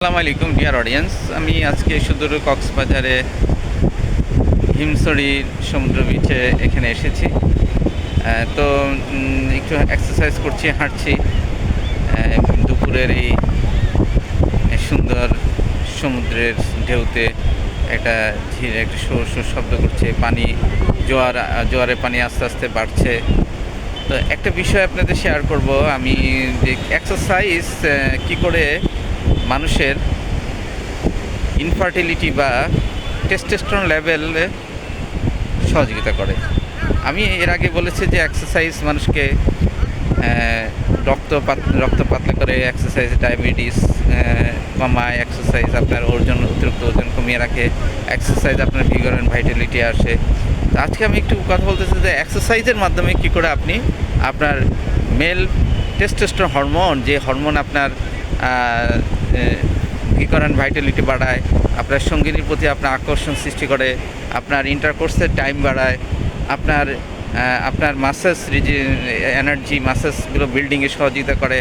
আসসালামু আলাইকুম dear audience. আমি আজকে সুদূর কক্সবাজারে হিমছড়ি সমুদ্র বিচে এখানে এসেছি। তো একটু এক্সারসাইজ করছি, হাঁটছি। দুপুরের এই সুন্দর সমুদ্রের ঢেউতে একটা শোর শোর শব্দ করছে, পানি জোয়ারে পানি আস্তে আস্তে বাড়ছে। তো একটা বিষয় আপনাদের শেয়ার করব আমি, যে এক্সারসাইজ কি করে মানুষের ইনফার্টিলিটি বা টেস্টোস্টেরন লেভেলে সহযোগিতা করে। আমি এর আগে বলেছি যে এক্সারসাইজ মানুষকে রক্ত পাতলা করে, এক্সারসাইজ ডায়াবেটিস কমায়, এক্সারসাইজ আপনার অতিরিক্ত ওজন কমিয়ে রাখে, এক্সারসাইজ আপনার ভিগর অ্যান্ড ভাইটালিটি আসে। তো আজকে আমি একটু কথা বলতেছি যে এক্সারসাইজের মাধ্যমে কী করে আপনি আপনার মেল টেস্টোস্টেরন হরমোন, যে হরমোন আপনার ভিগর অ্যান্ড ভাইটালিটি বাড়ায়, আপনার সঙ্গিনীর প্রতি আপনার আকর্ষণ সৃষ্টি করে, আপনার ইন্টারকোর্সের টাইম বাড়ায়, আপনার মাসেলস এনার্জি মাসেলসগুলো বিল্ডিংয়ে সহযোগিতা করে,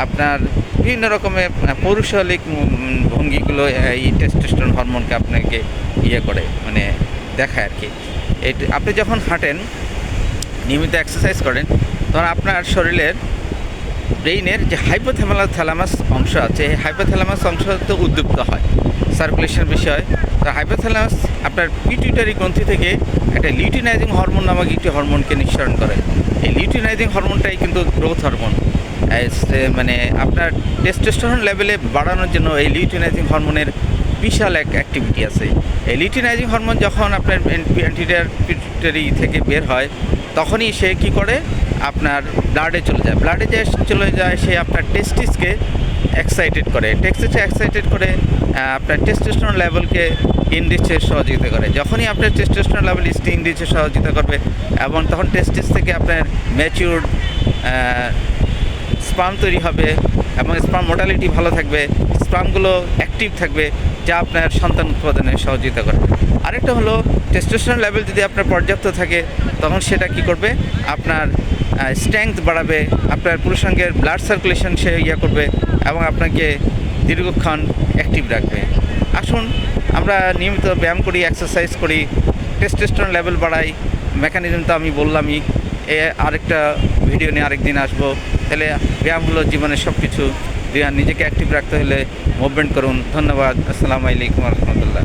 আপনার বিভিন্ন রকমের পৌরুষালিক ভঙ্গিগুলো এই টেস্টোস্টেরন হরমোনকে আপনাকে করে মানে দেখায় আর কি। আপনি যখন হাঁটেন, নিয়মিত এক্সারসাইজ করেন, তখন আপনার শরীরের ব্রেইনের যে হাইপোথ্যালামাস অংশ আছে, এই হাইপোথ্যালামাস অংশ তো উদ্দীপ্ত হয়, সার্কুলেশন বিষয়। তো হাইপোথ্যালামাস আপনার পিটুইটারি গ্রন্থি থেকে একটা লিউটিনাইজিং হরমোন নামক একটি হরমোনকে নিঃসরণ করে। এই লিউটিনাইজিং হরমোনটাই কিন্তু গ্রোথ হরমোন। মানে আপনার টেস্টোস্টেরন লেভেলে বাড়ানোর জন্য এই লিউটিনাইজিং হরমোনের বিশাল এক অ্যাক্টিভিটি আছে। এই লিউটিনাইজিং হরমোন যখন আপনার পিটুইটারি থেকে বের হয়, তখনই সে কী করে, আপনার ব্লাডে চলে যায়। সে আপনার টেস্টিসকে এক্সাইটেড করে, আপনার টেস্টোস্টেরন লেভেলকে ইনডিসে সহযোগিতা করে। যখনই আপনার টেস্টোস্টেরন লেভেল ইনডিসে সহযোগিতা করবে, এবং তখন টেস্টিস থেকে আপনার ম্যাচিউরড স্পার্ম তৈরি হবে, এবং স্পার্ম মোটালিটি ভালো থাকবে, স্পার্মগুলো অ্যাক্টিভ থাকবে, যা আপনার সন্তান উৎপাদনে সহযোগিতা করবে। আরেকটা হলো, টেস্টোস্টেরন লেভেল যদি আপনার পর্যাপ্ত থাকে, তখন সেটা কি করবে, আপনার স্ট্রেংথ বাড়াবে, আপনার পুরুষাঙ্গের ব্লাড সার্কুলেশন সে করবে, এবং আপনাকে দীর্ঘক্ষণ অ্যাক্টিভ রাখবে। আসুন আমরা নিয়মিত ব্যায়াম করি, এক্সারসাইজ করি, টেস্টোস্টেরন লেভেল বাড়াই। মেকানিজম তো আমি বললামই। আরেকটা ভিডিও নিয়ে আরেকদিন আসবো। তাহলে ব্যায়াম হলো জীবনের সব কিছু। নিজেকে অ্যাক্টিভ রাখতে হলে মুভমেন্ট করুন। ধন্যবাদ। আসসালামু আলাইকুম রহমতুল্লাহ।